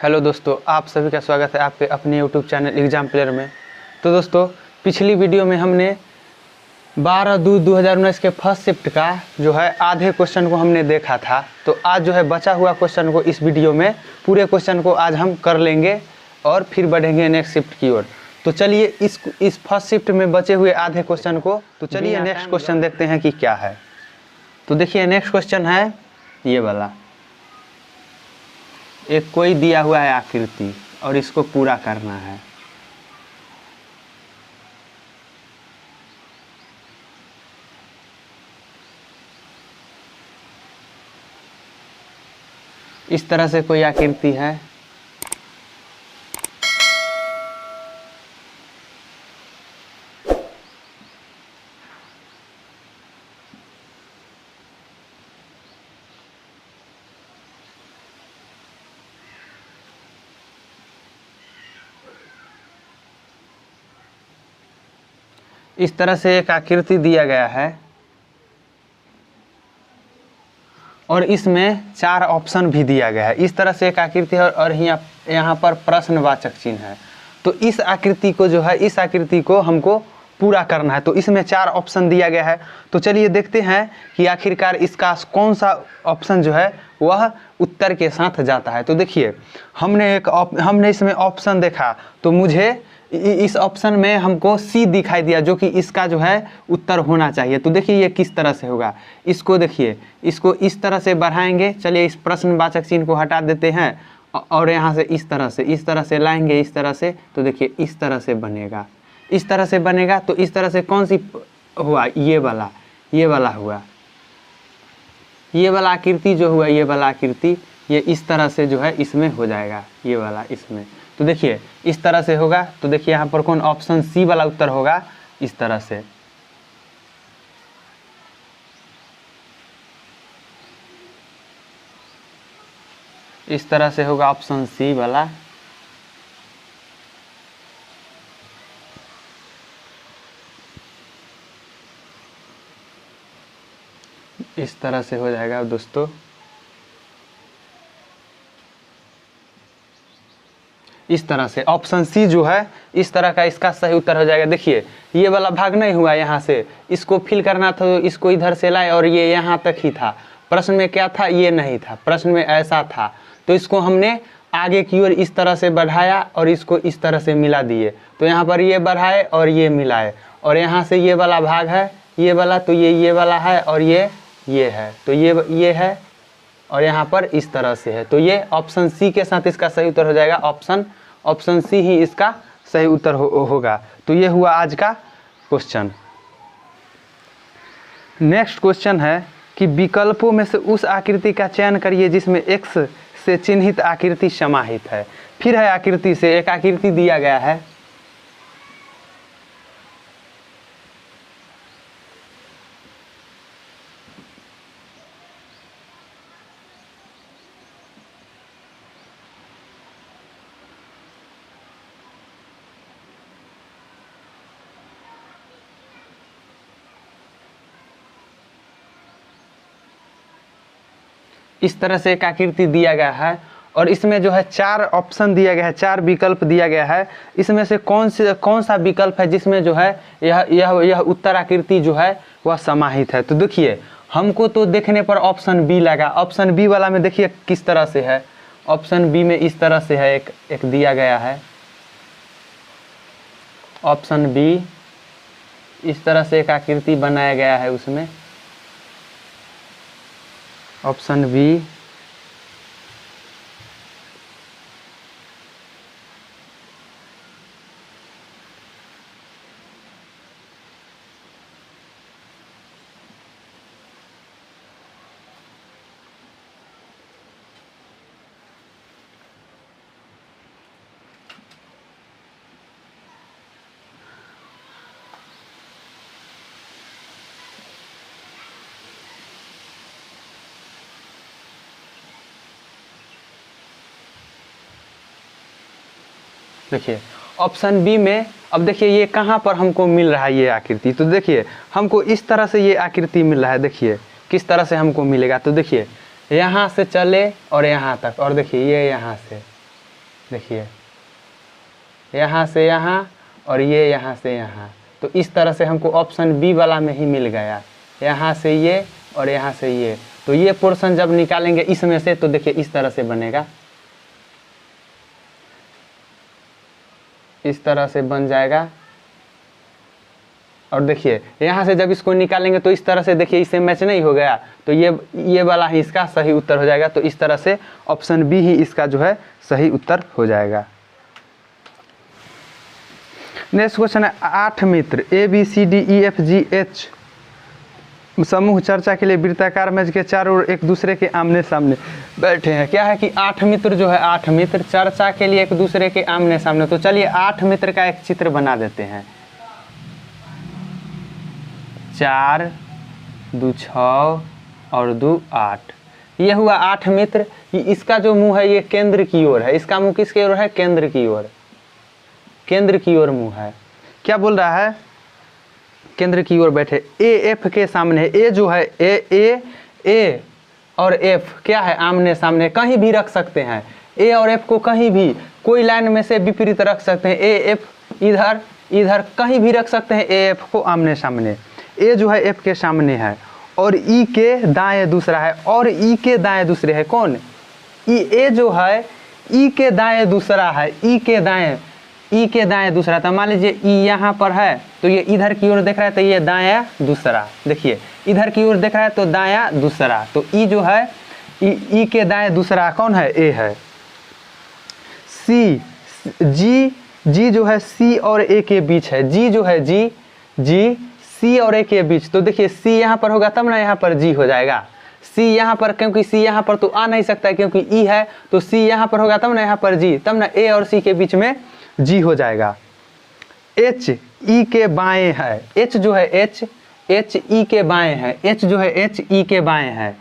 Hello दोस्तों, आप सभी का स्वागत है आपके अपने यूट्यूब चैनल एग्जाम प्लेयर में। तो दोस्तों, पिछली वीडियो में हमने 12/2/2019 के फर्स्ट शिफ्ट का जो है आधे क्वेश्चन को हमने देखा था। तो आज जो है बचा हुआ क्वेश्चन को इस वीडियो में पूरे क्वेश्चन को आज हम कर लेंगे और फिर बढ़ेंगे नेक्स्ट शिफ्ट की ओर। तो चलिए इस फर्स्ट शिफ्ट में बचे हुए आधे क्वेश्चन को चलिए नेक्स्ट क्वेश्चन देखते हैं कि क्या है। तो देखिए नेक्स्ट क्वेश्चन है ये वाला। एक कोई दिया हुआ है आकृति और इसको पूरा करना है। इस तरह से कोई आकृति है। इस तरह से एक आकृति दिया गया है और इसमें 4 ऑप्शन भी दिया गया है। इस तरह से एक आकृति है और यहाँ पर प्रश्नवाचक चिन्ह है। तो इस आकृति को जो है इस आकृति को हमको पूरा करना है। तो इसमें 4 ऑप्शन दिया गया है। तो चलिए देखते हैं कि आखिरकार इसका कौन सा ऑप्शन जो है वह उत्तर के साथ जाता है। तो देखिए हमने इसमें ऑप्शन देखा तो मुझे इस ऑप्शन में हमको सी दिखाई दिया जो कि इसका जो है उत्तर होना चाहिए। तो देखिए ये किस तरह से होगा। इसको देखिए, इसको इस तरह से बढ़ाएंगे। चलिए इस प्रश्नवाचक चिन्ह को हटा देते हैं और यहाँ से इस तरह से लाएंगे इस तरह से। तो देखिए इस तरह से बनेगा, इस तरह से बनेगा। तो इस तरह से कौन सी हुआ? ये वाला हुआ। ये वाला आकृति जो हुआ, ये वाला आकृति ये इस तरह से जो है इसमें हो जाएगा, ये वाला इसमें। तो देखिए इस तरह से होगा। तो देखिए यहाँ पर कौन ऑप्शन सी वाला उत्तर होगा, इस तरह से। इस तरह से होगा ऑप्शन सी वाला। इस तरह से हो जाएगा दोस्तों। इस तरह से ऑप्शन सी जो है इस तरह का इसका सही उत्तर हो जाएगा। देखिए ये वाला भाग नहीं हुआ, यहाँ से इसको फिल करना था तो इसको इधर से लाए और ये यहाँ तक ही था। प्रश्न में क्या था? ये नहीं था, प्रश्न में ऐसा था। तो इसको हमने आगे की ओर इस तरह से बढ़ाया और इसको इस तरह से मिला दिए। तो यहाँ पर ये बढ़ाए और ये मिलाए और यहाँ से ये वाला भाग है ये वाला, तो ये वाला है और ये है। तो ये है और यहाँ पर इस तरह से है। तो ये ऑप्शन सी के साथ इसका सही उत्तर हो जाएगा। ऑप्शन सी ही इसका सही उत्तर होगा। तो ये हुआ आज का क्वेश्चन। नेक्स्ट क्वेश्चन है कि विकल्पों में से उस आकृति का चयन करिए जिसमें एक्स से चिन्हित आकृति समाहित है। फिर है आकृति से एक आकृति दिया गया है। इस तरह से एक आकृति दिया गया है और इसमें जो है 4 ऑप्शन दिया गया है, 4 विकल्प दिया गया है। इसमें से कौन सा विकल्प है जिसमें जो है यह उत्तर आकृति जो है वह समाहित है। तो देखिए हमको तो देखने पर ऑप्शन बी लगा। ऑप्शन बी वाला में देखिए किस तरह से है। ऑप्शन बी में इस तरह से है, एक दिया गया है। ऑप्शन बी इस तरह से एक आकृति बनाया गया है उसमें। ऑप्शन बी देखिए ऑप्शन बी में अब देखिए ये कहाँ पर हमको मिल रहा है ये आकृति। तो देखिए हमको इस तरह से ये आकृति मिल रहा है। देखिए किस तरह से हमको मिलेगा। तो देखिए यहाँ से चले और यहाँ तक, और देखिए ये यहाँ से देखिए यहाँ से यहाँ और ये यहाँ से यहाँ, तो इस तरह से हमको ऑप्शन बी वाला में ही मिल गया, यहाँ से ये और यहाँ से ये। तो ये पोर्शन जब निकालेंगे इसमें से तो देखिए इस तरह से बनेगा, इस तरह से बन जाएगा। और देखिए यहाँ से जब इसको निकालेंगे तो इस तरह से देखिए इससे मैच नहीं हो गया, तो ये वाला ही इसका सही उत्तर हो जाएगा। तो इस तरह से ऑप्शन बी ही इसका जो है सही उत्तर हो जाएगा। नेक्स्ट क्वेश्चन है 8 मित्र ABCDEFGH समूह चर्चा के लिए वृत्ताकार मेज के चारों ओर एक दूसरे के आमने सामने बैठे हैं। क्या है कि 8 मित्र जो है 8 मित्र चर्चा के लिए एक दूसरे के आमने सामने। तो चलिए 8 मित्र का एक चित्र बना देते हैं। 4 2 6 और 2 8, ये हुआ 8 मित्र। इसका जो मुंह है ये केंद्र की ओर है, इसका मुंह किसकी ओर है? केंद्र की ओर, केंद्र की ओर मुंह है। क्या बोल रहा है? केंद्र की ओर बैठे। AF के सामने है, ए जो है ए और F क्या है? आमने सामने, कहीं भी रख सकते हैं। A और F को कहीं भी कोई लाइन में से विपरीत रख सकते हैं। AF इधर इधर कहीं भी रख सकते हैं AF को आमने सामने। A जो है F के सामने है और E के दाएं दूसरा है और E के दाएं दूसरे है। कौन? A जो है E के दाएं दूसरा है, E के दाएं दूसरा। तो मान लीजिए E यहाँ पर है तो ये इधर की ओर देख रहा है तो ये दायां दूसरा। देखिए इधर की ओर देख रहा है तो दायां दूसरा। तो E जो है E के दाएं दूसरा कौन है? A है। G जो है C और A के बीच है। G जो है G C और A के बीच। तो देखिए C यहाँ पर होगा तब ना यहाँ पर G हो जाएगा। C यहाँ पर, क्योंकि C यहाँ पर तो आ नहीं सकता है क्योंकि E है, तो C यहाँ पर होगा तब ना यहाँ पर G, तब ना A और C के बीच में G हो जाएगा। H E के बाएं है। H जो है H E के बाएं है। H जो है H E के बाएं है।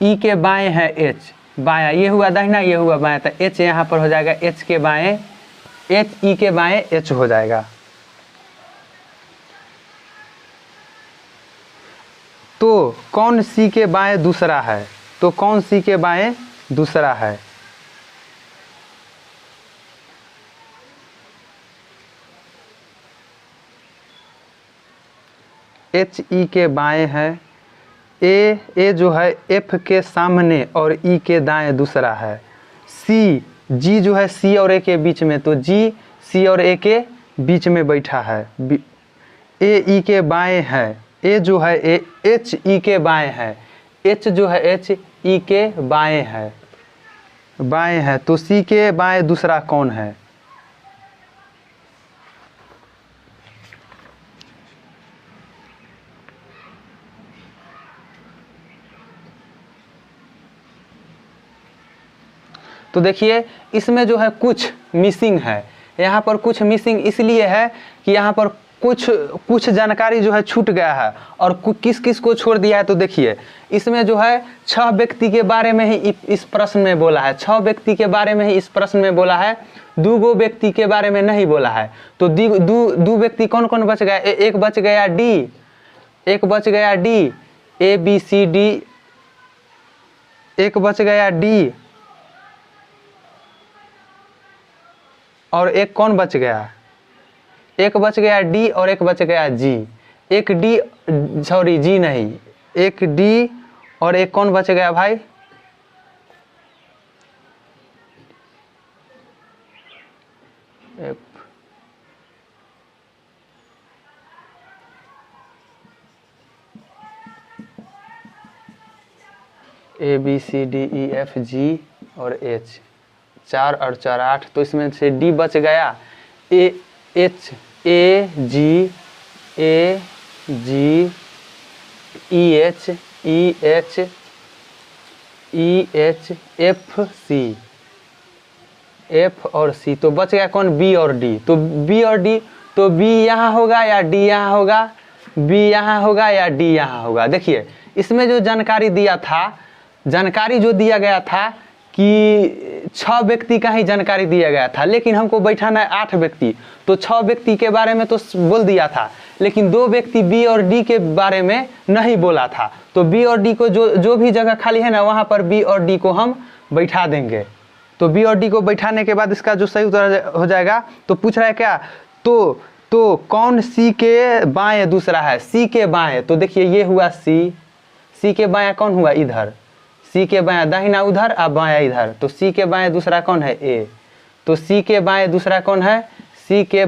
E के बाएं है H, बायां। ये हुआ दाहिना, ये हुआ बायां। तो H यहाँ पर हो जाएगा H के बाएं, H E के बाएं H हो जाएगा। तो कौन C के बाएं दूसरा है? तो कौन C के बाएं दूसरा है? H E के बाएं है। A जो है F के सामने और E के दाएं दूसरा है। G जो है C और A के बीच में, तो G C और A के बीच में बैठा है। A E के बाएं है। A जो है H E के बाएं है। H जो है H E के बाएं है। तो C के बाएं दूसरा कौन है? तो देखिए इसमें जो है कुछ मिसिंग है। यहाँ पर कुछ मिसिंग इसलिए है कि यहाँ पर कुछ जानकारी जो है छूट गया है और किस किस को छोड़ दिया है। तो देखिए इसमें जो है 6 व्यक्ति के बारे में ही इस प्रश्न में बोला है। 6 व्यक्ति के बारे में ही इस प्रश्न में बोला है, 2 व्यक्ति के बारे में नहीं बोला है। तो दो व्यक्ति कौन कौन बच गया? एक बच गया D, ABCD, एक बच गया D और एक कौन बच गया? एक बच गया D और एक बच गया G। एक G नहीं, एक D और एक कौन बच गया भाई? F। ABCDEFG और H, 4 और 4 8। तो इसमें से D बच गया। AG EH FC, F और C। तो बच गया कौन? B और D। तो B और D, तो B यहाँ होगा या D यहाँ होगा? B यहाँ होगा या D यहाँ होगा? देखिए इसमें जो जानकारी दिया था, जानकारी जो दिया गया था कि 6 व्यक्ति का ही जानकारी दिया गया था, लेकिन हमको बैठाना है 8 व्यक्ति। तो 6 व्यक्ति के बारे में तो बोल दिया था, लेकिन 2 व्यक्ति B और D के बारे में नहीं बोला था। तो B और D को जो भी जगह खाली है ना, वहाँ पर B और D को हम बैठा देंगे। तो बी और डी को बैठाने के बाद इसका जो सही उत्तर हो जाएगा, तो पूछ रहा है क्या, तो कौन सी के बाएं दूसरा है, सी के बाएं। तो देखिए ये हुआ सी, सी के बाएं कौन हुआ इधर, सी के बाएं दाहिना उधर और बायां इधर, तो सी के बाएं दूसरा कौन है ए। तो सी के बाएं दूसरा कौन है, सी के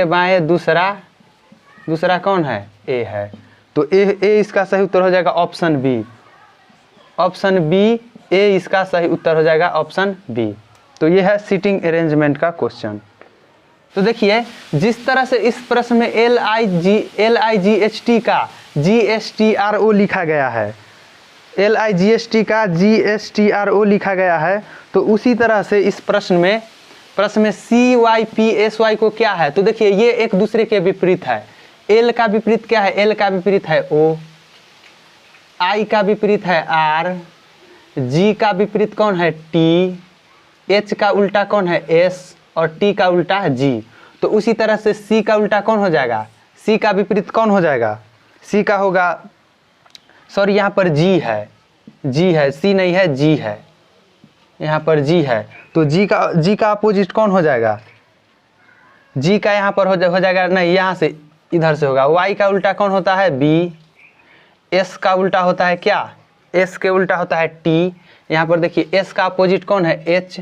बाएं दूसरा कौन है, ए है। तो ए इसका सही उत्तर हो जाएगा ऑप्शन बी। ऑप्शन बी, ए इसका सही उत्तर हो जाएगा ऑप्शन बी। तो ये है सीटिंग अरेंजमेंट का क्वेश्चन। तो देखिए जिस तरह से इस प्रश्न में LIGHT का GSTRO लिखा गया है, LIGHT का GSTRO लिखा गया है, तो उसी तरह से इस प्रश्न में CYPSY को क्या है, तो देखिए ये एक दूसरे के विपरीत है। L का विपरीत क्या है, L का विपरीत है O, I का विपरीत है R, G का विपरीत कौन है T, H का उल्टा कौन है S और T का उल्टा है G। तो उसी तरह से C का उल्टा कौन हो जाएगा, C का विपरीत कौन हो जाएगा, C का होगा, सॉरी यहाँ पर G है, C नहीं है G है, यहाँ पर G है। तो G का अपोजिट कौन हो जाएगा, G का यहाँ पर हो जाएगा, नहीं यहाँ से इधर से होगा। Y का उल्टा कौन होता है B, S का उल्टा होता है क्या, S के उल्टा होता है T। यहाँ पर देखिए S का अपोजिट कौन है H,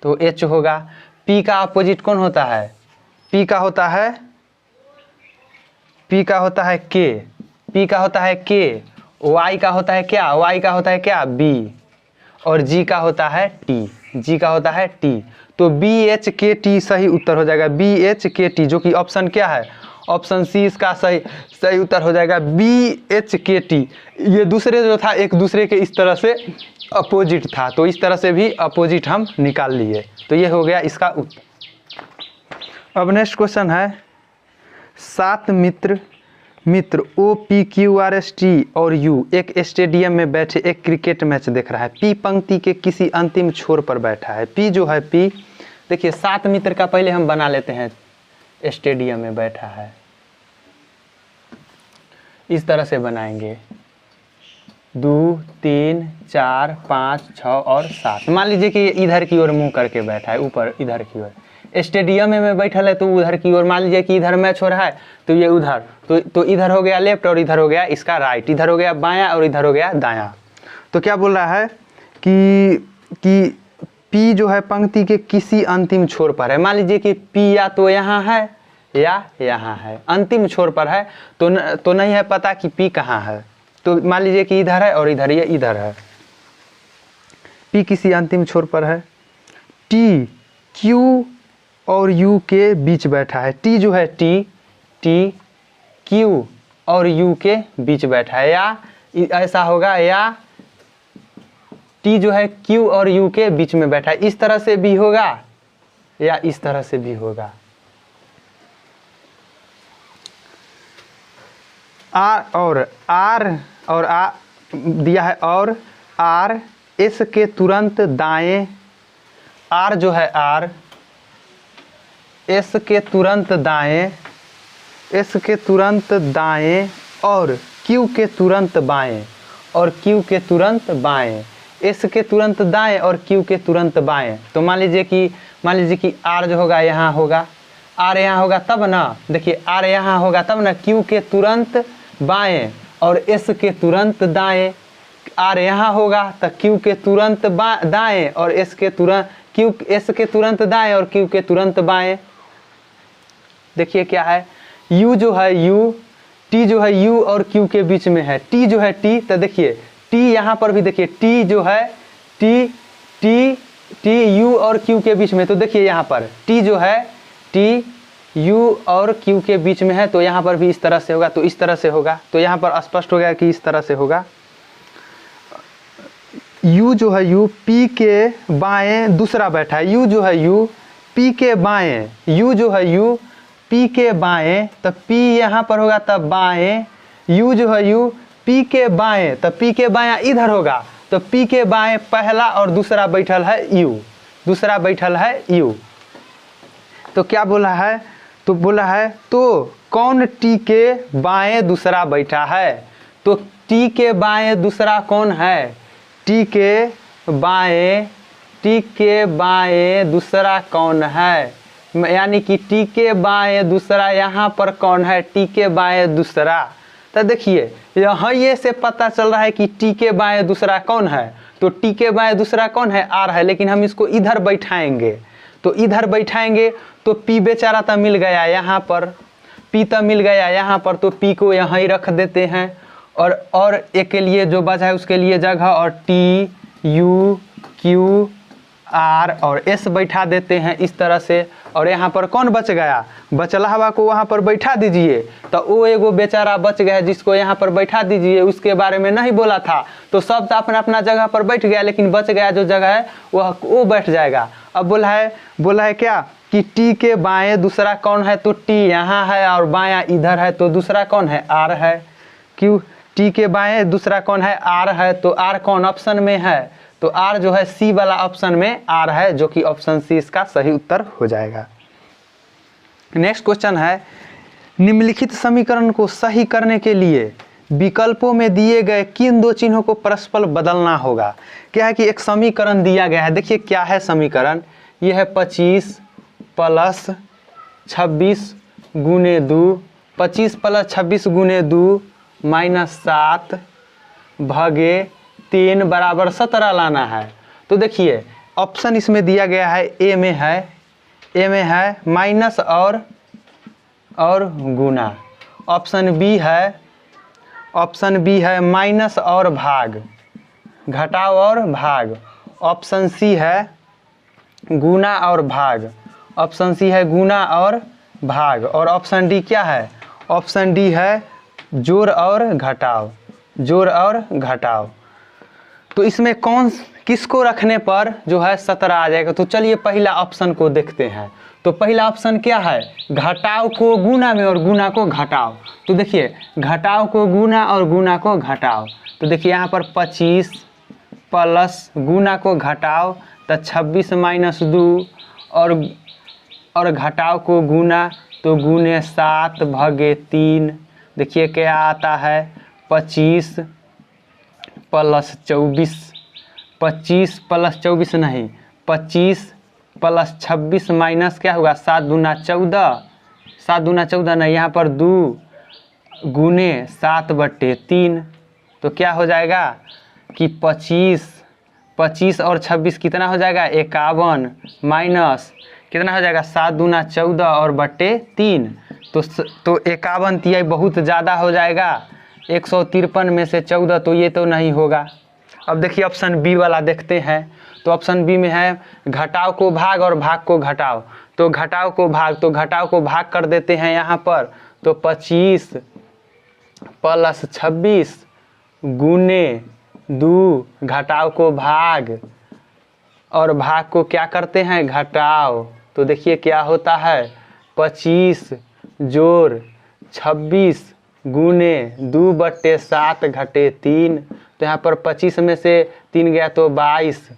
तो H होगा। P का अपोजिट कौन होता है, P का होता है K, P का होता है K। Y का होता है क्या, Y का होता है क्या B, और G का होता है T, G का होता है T। तो BHKT सही उत्तर हो जाएगा, BHKT, जो कि ऑप्शन क्या है, ऑप्शन सी इसका सही उत्तर हो जाएगा BHKT। ये दूसरे जो था एक दूसरे के इस तरह से अपोजिट था, तो इस तरह से भी अपोजिट हम निकाल लिए। तो ये हो गया इसका उत्तर। अब नेक्स्ट क्वेश्चन है, 7 मित्र OPQRST और U एक स्टेडियम में बैठे एक क्रिकेट मैच देख रहा है। P पंक्ति के किसी अंतिम छोर पर बैठा है। P जो है P, देखिए 7 मित्र का पहले हम बना लेते हैं, स्टेडियम में बैठा है, इस तरह से बनाएंगे 2 3 4 5 6 और 7। मान लीजिए कि इधर की ओर मुंह करके बैठा है, ऊपर इधर की ओर, स्टेडियम में बैठा है तो उधर की ओर, मान लीजिए कि इधर मैच हो रहा है तो ये उधर, तो इधर हो गया लेफ्ट और इधर हो गया इसका राइट, इधर हो गया बायां और इधर हो गया दायां। तो क्या बोल रहा है कि P जो है पंक्ति के किसी अंतिम छोर पर है। मान लीजिए कि P या तो यहाँ है या यहाँ है, अंतिम छोर पर है, तो नहीं है पता कि P कहाँ है। तो मान लीजिए कि इधर है और इधर ये इधर है, P किसी अंतिम छोर पर है। T Q और U के बीच बैठा है। T जो है T Q और U के बीच बैठा है, या ऐसा होगा, या T जो है Q और U के बीच में बैठा है, इस तरह से भी होगा या इस तरह से भी होगा। R दिया है, और R S के तुरंत दाएं, R जो है R S के तुरंत दाएं, S के तुरंत दाएं और Q के तुरंत बाएं, और Q के तुरंत बाएं, S के तुरंत दाएं और Q के तुरंत बाएं। तो मान लीजिए कि R जो होगा यहाँ होगा, R यहाँ होगा तब ना, देखिए R यहाँ होगा तब ना, Q के तुरंत बाएं और S के तुरंत दाएं। R यहाँ होगा तो Q के तुरंत दाएं और S के तुरंत दाएं और Q के तुरंत बाएं। देखिए क्या है, U जो है T जो है U और Q के बीच में है। T जो है T, तो देखिए T यहाँ पर भी देखिए T जो है T U और Q के बीच में, तो देखिए यहाँ पर T जो है T U और Q के बीच में है, तो यहाँ पर भी इस तरह से होगा, तो इस तरह से होगा। तो यहाँ पर स्पष्ट हो गया कि इस तरह से होगा। U जो है U P के बाएं दूसरा बैठा है। U जो है U P के बाएं, U जो है U P के बाएं, तो P यहाँ पर होगा तब बाएं, U जो है U P के बाएं, तो P के बायां इधर होगा, तो P के बाएं पहला और दूसरा बैठल है U, दूसरा बैठल है U। तो क्या बोला है, तो बोला है तो कौन T के बाएं दूसरा बैठा है। तो T के बाएं दूसरा कौन है, T के बाएं टी के बाएं दूसरा कौन है, यानी कि टी के बाएं दूसरा यहाँ पर कौन है, टी के बाएं दूसरा। तो देखिए यहाँ ये से पता चल रहा है कि टी के बाएं दूसरा कौन है, तो टी के बाएं दूसरा कौन है, आर है। लेकिन हम इसको इधर बैठाएंगे, तो इधर बैठाएंगे तो पी बेचारा तो मिल गया यहाँ पर, पी तो मिल गया यहाँ पर, तो पी को यहाँ ही रख देते हैं। और एक के लिए जो बचा है उसके लिए जगह, और टी यू क्यू आर और एस बैठा देते हैं इस तरह से। और यहाँ पर कौन बच गया, बचला हवा को वहाँ पर बैठा दीजिए, तो वो एगो बेचारा बच गया जिसको यहाँ पर बैठा दीजिए, उसके बारे में नहीं बोला था। तो सब तो अपना अपना जगह पर बैठ गया, लेकिन बच गया जो जगह है वो बैठ जाएगा। अब बोला है क्या कि टी के बाएं दूसरा कौन है, तो टी यहाँ है और बायां इधर है, तो दूसरा कौन है, आर है। क्यों, टी के बाएं दूसरा कौन है, आर है, तो आर कौन ऑप्शन में है, तो आर जो है सी वाला ऑप्शन में आर है, जो कि ऑप्शन सी इसका सही उत्तर हो जाएगा। नेक्स्ट क्वेश्चन है, निम्नलिखित समीकरण को सही करने के लिए विकल्पों में दिए गए किन दो चिन्हों को परस्पर बदलना होगा। क्या है कि एक समीकरण दिया गया है, देखिए क्या है समीकरण, यह है 25 प्लस 26 गुने 2, 25 प्लस 26 गुने 2 माइनस 7 भागे 3 बराबर 17 लाना है। तो देखिए ऑप्शन इसमें दिया गया है, ए में है माइनस और गुना, ऑप्शन बी है माइनस और भाग, घटाव और भाग, ऑप्शन सी है गुना और भाग, ऑप्शन सी है गुना और भाग, और ऑप्शन डी क्या है, ऑप्शन डी है जोड़ और घटाव, जोड़ और घटाव। तो इसमें किसको रखने पर जो है 17 आ जाएगा। तो चलिए पहला ऑप्शन को देखते हैं। तो पहला ऑप्शन क्या है, घटाव को गुना में और गुना को घटाव। तो देखिए घटाव को गुना और गुना को घटाव, तो देखिए यहाँ पर 25 प्लस गुना को घटाव तो 26 माइनस 2 और घटाव को गुना तो गुने 7 भागे 3। देखिए क्या आता है 25 प्लस 24, 25 प्लस 24 नहीं 25 प्लस 26 माइनस क्या होगा 7 दूना 14, 7 दूना 14 नहीं, यहाँ पर 2 गुने 7/3। तो क्या हो जाएगा कि 25 और 26 कितना हो जाएगा 51 माइनस कितना हो जाएगा 7 दूना 14 और बट्टे 3। तो 51 तिहाई बहुत ज़्यादा हो जाएगा, 153 में से 14, तो ये तो नहीं होगा। अब देखिए ऑप्शन बी वाला देखते हैं। तो ऑप्शन बी में है घटाव को भाग और भाग को घटाव। तो घटाव को भाग कर देते हैं यहाँ पर। तो 25 प्लस 26 गुने 2 घटाव को भाग और भाग को क्या करते हैं घटाव। तो देखिए क्या होता है 25 जोड़ 26 गुने 2/7 घटे 3। तो यहाँ पर 25 में से 3 गया तो 22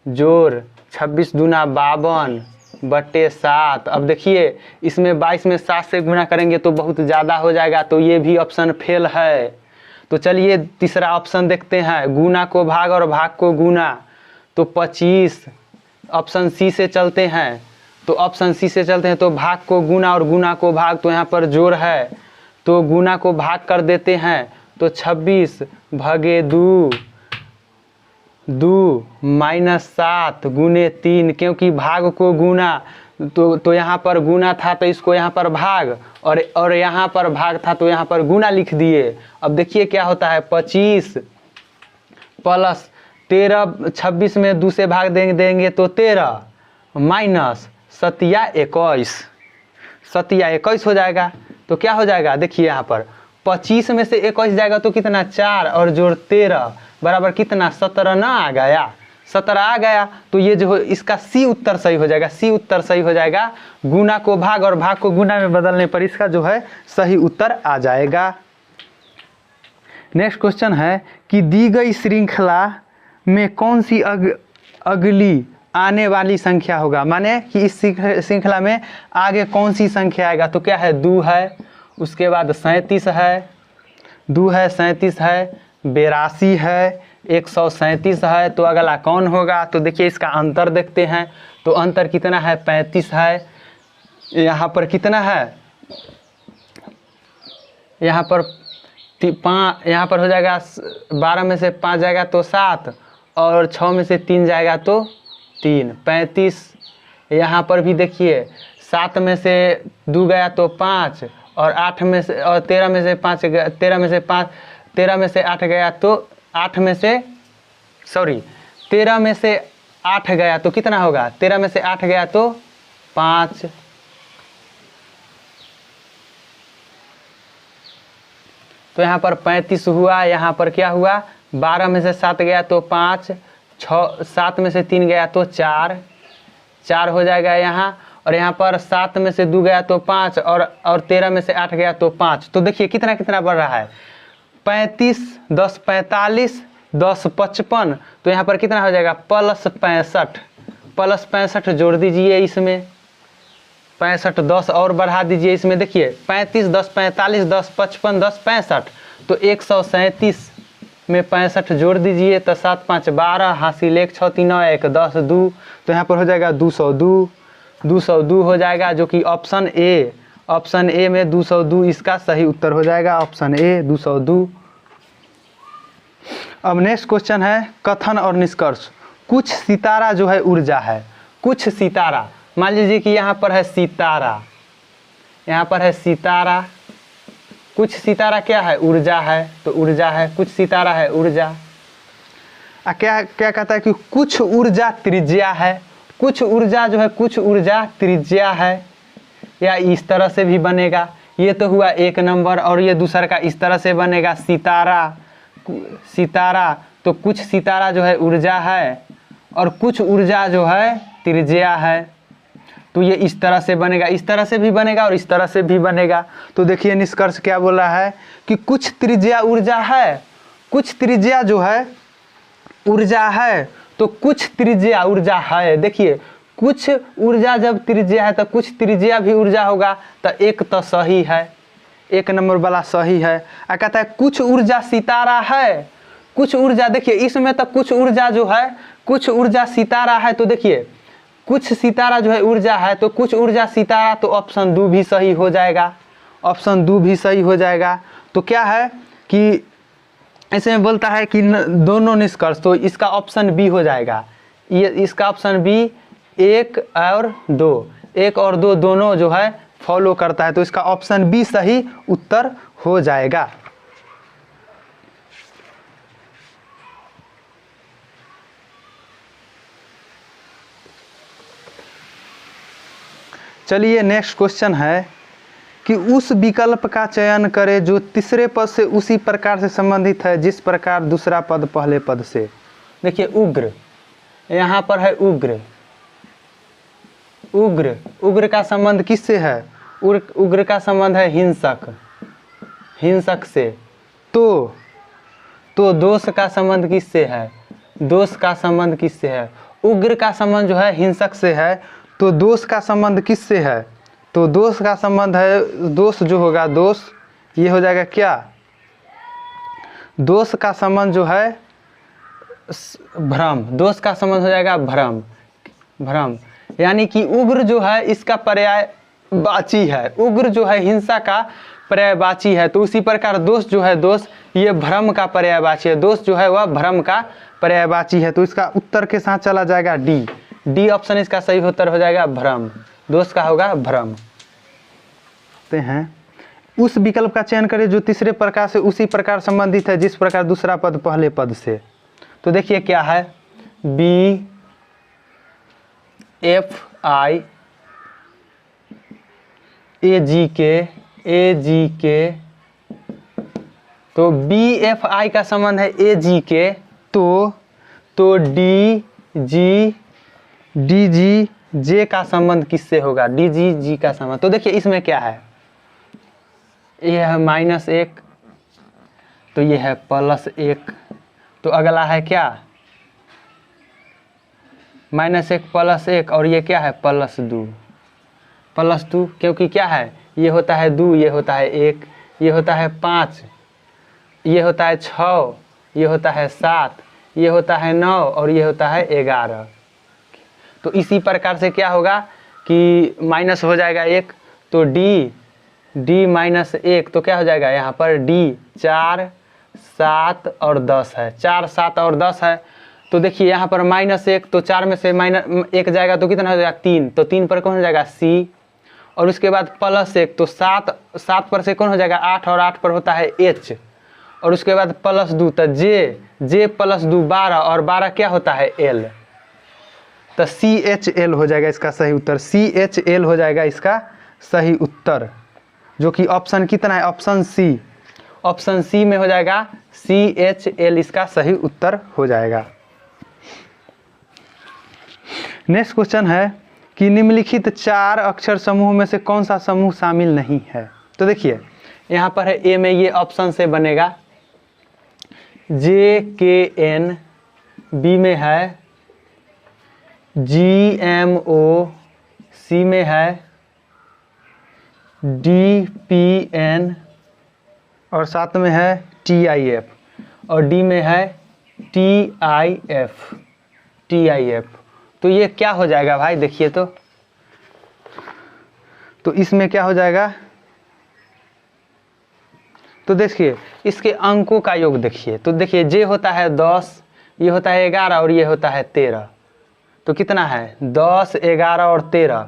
जोड़ 26 दूना 52/7। अब देखिए इसमें 22 में 7 से गुना करेंगे तो बहुत ज़्यादा हो जाएगा, तो ये भी ऑप्शन फेल है। तो चलिए तीसरा ऑप्शन देखते हैं, गुना को भाग और भाग को गुना। तो 25 ऑप्शन सी से चलते हैं। तो भाग को गुना और गुना को भाग, तो यहाँ पर जोड़ है तो गुना को भाग कर देते हैं। तो 26 भागे 2 माइनस 7 गुने 3, क्योंकि भाग को गुना तो यहाँ पर गुना था तो इसको यहाँ पर भाग और यहाँ पर भाग था तो यहाँ पर गुना लिख दिए। अब देखिए क्या होता है 25 प्लस 13, 26 में 2 से भाग देंगे तो 13 माइनस 21 हो जाएगा। तो क्या हो जाएगा देखिए यहाँ पर 25 में से 21 जाएगा तो कितना 4 और जोड़ 13 बराबर कितना 17 ना आ गया, 17 आ गया। तो ये जो इसका सी उत्तर सही हो जाएगा, गुना को भाग और भाग को गुना में बदलने पर इसका जो है सही उत्तर आ जाएगा। नेक्स्ट क्वेश्चन है कि दी गई श्रृंखला में कौन सी अगली आने वाली संख्या होगा, माने कि इस श्रृंखला में आगे कौन सी संख्या आएगा। तो क्या है 2 है, उसके बाद 37 है, 2 है 37 है, 82 है, 137 है। तो अगला कौन होगा? तो देखिए इसका अंतर देखते हैं। तो अंतर कितना है? 35 है। यहाँ पर कितना है? यहाँ पर 5, यहाँ पर हो जाएगा 12 में से 5 जाएगा तो 7, और 6 में से 3 जाएगा तो 3, 35। यहाँ पर भी देखिए 7 में से 2 गया तो 5, और 8 में से, और 13 में से 5 गया, 13 में से 5, 13 में से 8 गया तो 8 में से, सॉरी 13 में से 8 गया तो कितना होगा? 13 में से 8 गया तो 5। तो यहाँ पर 35 हुआ। यहाँ पर क्या हुआ? 12 में से 7 गया तो 5, 7 में से 3 गया तो 4, 4 हो जाएगा यहाँ। और यहाँ पर 7 में से 2 गया तो 5, और 13 में से 8 गया तो 5। तो देखिए कितना कितना बढ़ रहा है? 35, 10 45, 10 55। तो यहाँ पर कितना हो जाएगा? +65, +65 जोड़ दीजिए इसमें, 65, 10 और बढ़ा दीजिए इसमें। देखिए 35, 10 45, 10 55, 10 65। तो 137 में 65 जोड़ दीजिए। तो 7 5 12, हासिल 1 6 3 9 1 10 2। तो यहाँ पर हो जाएगा 202, 202 हो जाएगा, जो कि ऑप्शन ए, ऑप्शन ए में 202 इसका सही उत्तर हो जाएगा। Option A 202। अब नेक्स्ट क्वेश्चन है कथन और निष्कर्ष। कुछ सितारा जो है ऊर्जा है। कुछ सितारा, मान लीजिए कि यहाँ पर है सितारा, यहाँ पर है सितारा। कुछ सितारा क्या है? ऊर्जा है। तो ऊर्जा है, कुछ सितारा है ऊर्जा। क्या क्या कहता है कि कुछ ऊर्जा त्रिज्या है। कुछ ऊर्जा जो है, कुछ ऊर्जा त्रिज्या है, या इस तरह से भी बनेगा। ये तो हुआ 1 नंबर, और ये दूसरा का इस तरह से बनेगा सितारा, सितारा। तो कुछ सितारा जो है ऊर्जा है, और कुछ ऊर्जा जो है त्रिज्या है। तो ये इस तरह से बनेगा, इस तरह से भी बनेगा और इस तरह से भी बनेगा। तो देखिए निष्कर्ष क्या बोल रहा है कि कुछ त्रिज्या ऊर्जा है, कुछ त्रिज्या जो है ऊर्जा है, तो कुछ त्रिज्या ऊर्जा है। देखिए कुछ ऊर्जा जब त्रिज्या है तो कुछ त्रिज्या भी ऊर्जा होगा। तो एक तो सही है, 1 नंबर वाला सही है। कहता है कुछ ऊर्जा सितारा है। कुछ ऊर्जा, देखिए इसमें तो कुछ ऊर्जा जो है, कुछ ऊर्जा सितारा है। तो देखिए कुछ सितारा जो है ऊर्जा है, तो कुछ ऊर्जा सितारा, तो ऑप्शन 2 भी सही हो जाएगा। ऑप्शन 2 भी सही हो जाएगा। तो क्या है कि ऐसे में बोलता है कि दोनों निष्कर्ष, तो इसका ऑप्शन बी हो जाएगा। ये इसका ऑप्शन बी 1 और 2, 1 और 2 दोनों जो है फॉलो करता है। तो इसका ऑप्शन बी सही उत्तर हो जाएगा। चलिए नेक्स्ट क्वेश्चन है कि उस विकल्प का चयन करें जो तीसरे पद से उसी प्रकार से संबंधित है जिस प्रकार दूसरा पद पहले पद से। देखिए उग्र, यहाँ पर है उग्र। उग्र, उग्र का संबंध किससे है? उग्र का संबंध है हिंसक, हिंसक से। तो दोष का संबंध किससे है? दोष का संबंध किससे है? उग्र का संबंध जो है हिंसक से है। तो दोष का संबंध किससे है? तो दोष का संबंध है, दोष जो होगा, दोष ये हो जाएगा क्या? दोष का संबंध जो है भ्रम, दोष का संबंध हो जाएगा भ्रम, भ्रम। यानी कि उग्र जो है इसका पर्यायवाची है, उग्र जो है हिंसा का पर्यायवाची है। तो उसी प्रकार दोष जो है, दोष ये भ्रम का पर्यायवाची है। दोष जो है वह भ्रम का पर्यायवाची है। तो इसका उत्तर के साथ चला जाएगा डी, डी ऑप्शन इसका सही उत्तर हो जाएगा भ्रम। दोष का होगा भ्रम। ते हैं उस विकल्प का चयन करें जो तीसरे प्रकार से उसी प्रकार संबंधित है जिस प्रकार दूसरा पद पहले पद से। तो देखिए क्या है, बी एफ आई ए जी के, तो बी एफ आई का संबंध है ए जी के, तो डी जी जे का संबंध किससे होगा? डी जी का संबंध। तो देखिए इसमें क्या है, ये है -1, तो ये है +1। तो अगला है क्या? -1 +1, और ये क्या है +2, +2। क्योंकि क्या है, ये होता है 2, ये होता है 1, ये होता है 5, ये होता है 6, ये होता है 7, ये होता है 9 और ये होता है 11। तो इसी प्रकार से क्या होगा कि माइनस हो जाएगा 1, तो d माइनस 1 तो क्या हो जाएगा यहाँ पर d 4 7 और 10 है, 4 7 और 10 है। तो देखिए यहाँ पर -1 तो 4 में से -1 जाएगा तो कितना हो जाएगा 3, तो 3 पर कौन हो जाएगा c, और उसके बाद +1 तो 7 पर से कौन हो जाएगा 8 और 8 पर होता है h, और उसके बाद +2 तो j +2 12 और 12 क्या होता है l, तो CHL हो जाएगा इसका सही उत्तर, CHL हो जाएगा इसका सही उत्तर, जो कि ऑप्शन कितना है ऑप्शन सी, ऑप्शन सी में हो जाएगा CHL इसका सही उत्तर हो जाएगा। नेक्स्ट क्वेश्चन है कि निम्नलिखित 4 अक्षर समूह में से कौन सा समूह शामिल नहीं है। तो देखिए यहाँ पर है ए में, ये ऑप्शन से बनेगा JKN, बी में है GMO, सी में है DPN और साथ में है TIF और डी में है TIF। तो ये क्या हो जाएगा भाई देखिए, तो इसमें क्या हो जाएगा, तो देखिए इसके अंकों का योग देखिए, तो देखिए जे होता है 10, ये होता है 11 और ये होता है 13, तो कितना है 10 11 और 13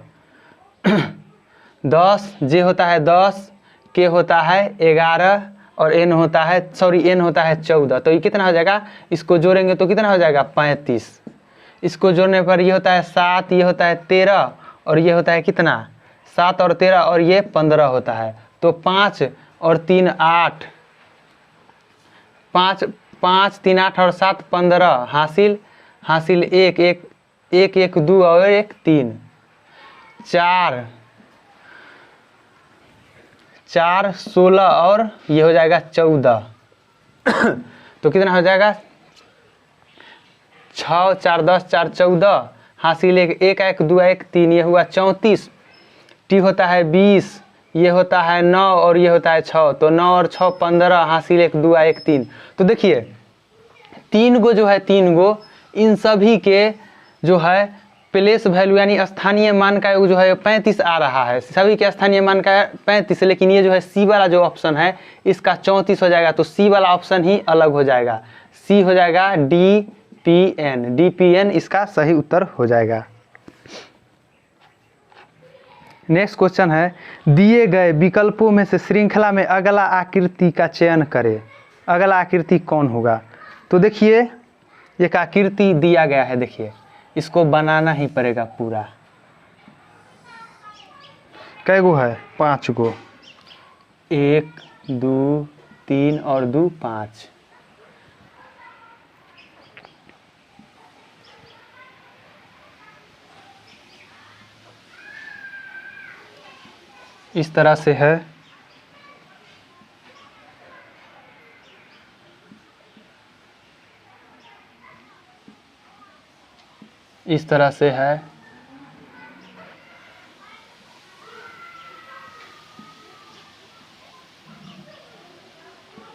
10 जे होता है 10, के होता है 11 और n होता है n होता है 14, तो ये कितना हो जाएगा, इसको जोड़ेंगे तो कितना हो जाएगा 35, इसको जोड़ने पर ये होता है 7, ये होता है 13 और ये होता है कितना 7 और 13 और ये 15 होता है, तो 5 और 3 8, 5 5 3 8 और 7 15, हासिल 1 1 1 2 और 1 3, 4 4 16 और ये हो जाएगा 14 तो कितना हो जाएगा 6 4 10 4 14, हासिल 1 1 1 2 1 3, ये हुआ 34, टी होता है 20, ये होता है 9 और ये होता है 6, तो 9 और 6 15, हासिल 1 2 1 3। तो देखिए 3 गो जो है 3 गो, इन सभी के जो है प्लेस वैल्यू यानी स्थानीय मान का योग जो है 35 आ रहा है, सभी के स्थानीय मान का 35, लेकिन ये जो है सी वाला जो ऑप्शन है इसका 34 हो जाएगा, तो सी वाला ऑप्शन ही अलग हो जाएगा, सी हो जाएगा DPN इसका सही उत्तर हो जाएगा। नेक्स्ट क्वेश्चन है दिए गए विकल्पों में से श्रृंखला में अगला आकृति का चयन करें, अगला आकृति कौन होगा। तो देखिए एक आकृति दिया गया है, देखिए इसको बनाना ही पड़ेगा पूरा, कै गो है 5 गो, 1 2 3 और 2 5, इस तरह से है, इस तरह से है,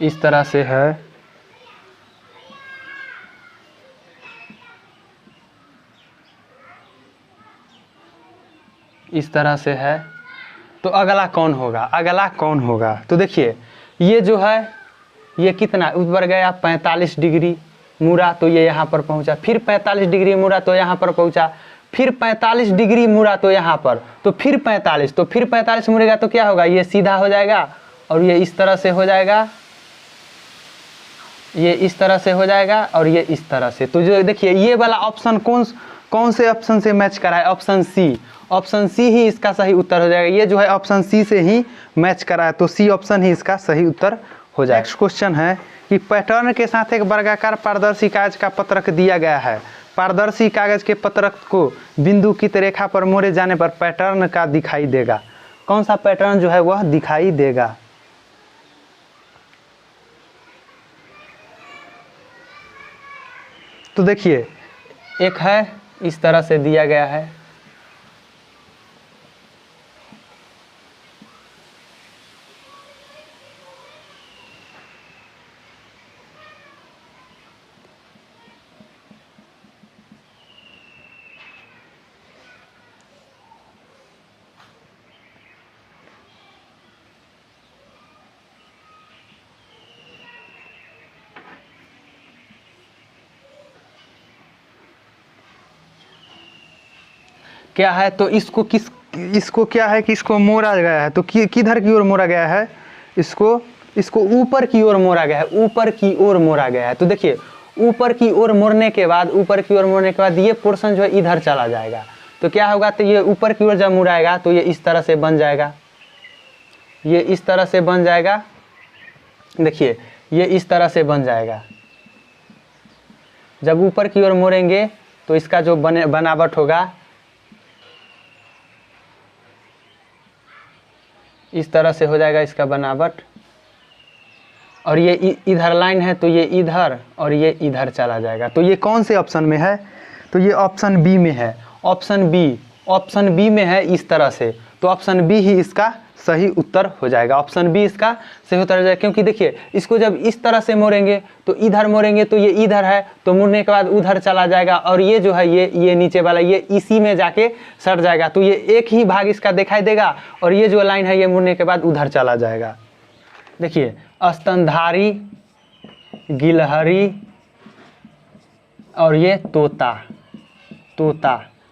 इस तरह से है, इस तरह से है। तो अगला कौन होगा, अगला कौन होगा। तो देखिए ये जो है ये कितना ऊपर गया 45 डिग्री मुड़ा, तो ये यहाँ पर पहुँचा, फिर 45 डिग्री मुड़ा तो यहाँ पर पहुँचा, फिर 45 डिग्री मुड़ा तो यहाँ पर, तो फिर 45, तो फिर 45 मुड़ेगा तो क्या होगा, ये सीधा हो जाएगा और ये इस तरह से हो जाएगा, ये इस तरह से हो जाएगा और ये इस तरह से। तो जो देखिए ये वाला ऑप्शन कौन से ऑप्शन से मैच करा है, ऑप्शन सी, ऑप्शन सी ही इसका सही उत्तर हो जाएगा। ये जो है ऑप्शन सी से ही मैच करा है, तो सी ऑप्शन ही इसका सही उत्तर हो जाएगा। नेक्स्ट क्वेश्चन है कि पैटर्न के साथ एक वर्गाकार पारदर्शी कागज का पत्रक दिया गया है, पारदर्शी कागज के पत्रक को बिंदुकित रेखा पर मोड़े जाने पर पैटर्न का दिखाई देगा, कौन सा पैटर्न जो है वह दिखाई देगा। तो देखिए एक है इस तरह से दिया गया है, क्या है, तो इसको क्या है कि इसको मोड़ा गया है, तो किधर की ओर मोड़ा गया है, इसको ऊपर की ओर मोड़ा गया है, ऊपर की ओर मोड़ा गया है। तो देखिए ऊपर की ओर मोड़ने के बाद ये पोर्शन जो है इधर चला जाएगा। तो क्या होगा, तो ये ऊपर की ओर जब मुड़ाएगा तो ये इस तरह से बन जाएगा, ये इस तरह से बन जाएगा। देखिए ये इस तरह से बन जाएगा। जब ऊपर की ओर मोड़ेंगे तो इसका जो बनावट होगा इस तरह से हो जाएगा इसका बनावट। और ये इधर लाइन है तो ये इधर और ये इधर चला जाएगा। तो ये कौन से ऑप्शन में है, तो ये ऑप्शन बी में है। ऑप्शन बी में है इस तरह से। तो ऑप्शन बी ही इसका सही उत्तर हो जाएगा। ऑप्शन बी इसका सही उत्तर हो जाएगा, क्योंकि देखिए इसको जब इस तरह से मोड़ेंगे तो इधर मोड़ेंगे तो ये इधर है, तो मुड़ने के बाद उधर चला जाएगा। और ये जो है ये नीचे वाला ये इसी में जाके सट जाएगा। तो ये एक ही भाग इसका दिखाई देगा और ये जो लाइन है ये मुड़ने के बाद उधर चला जाएगा। देखिए स्तनधारी, गिलहरी और ये तोता।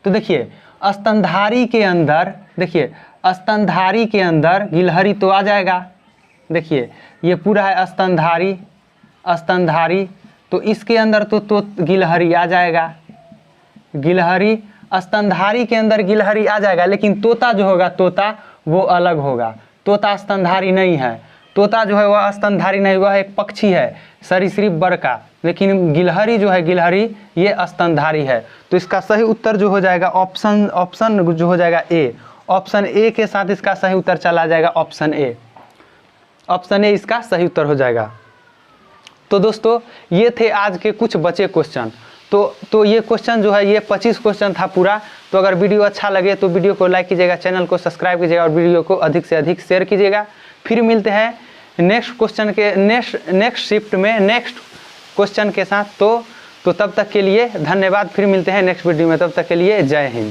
तो देखिए स्तनधारी के अंदर, देखिए स्तनधारी के अंदर गिलहरी तो आ जाएगा। देखिए ये पूरा है स्तनधारी, तो इसके अंदर तो गिलहरी आ जाएगा। गिलहरी स्तनधारी के अंदर गिलहरी आ जाएगा, लेकिन तोता जो होगा तोता वो अलग होगा। तोता स्तनधारी नहीं है। तोता जो है वह स्तनधारी नहीं, वह एक पक्षी है, सरीसृप वर्ग का। लेकिन गिलहरी जो है गिलहरी ये स्तनधारी है। तो इसका सही उत्तर जो हो जाएगा ऑप्शन जो हो जाएगा ए। ऑप्शन ए के साथ इसका सही उत्तर चला जाएगा ऑप्शन ए। ऑप्शन ए इसका सही उत्तर हो जाएगा। तो दोस्तों ये थे आज के कुछ बचे क्वेश्चन। तो ये क्वेश्चन जो है ये 25 क्वेश्चन था पूरा। तो अगर वीडियो अच्छा लगे तो वीडियो को लाइक कीजिएगा, चैनल को सब्सक्राइब कीजिएगा और वीडियो को अधिक से अधिक शेयर कीजिएगा। फिर मिलते हैं नेक्स्ट क्वेश्चन के नेक्स्ट शिफ्ट में नेक्स्ट क्वेश्चन के साथ। तो तब तक के लिए धन्यवाद। फिर मिलते हैं नेक्स्ट वीडियो में, तब तक के लिए जय हिंद।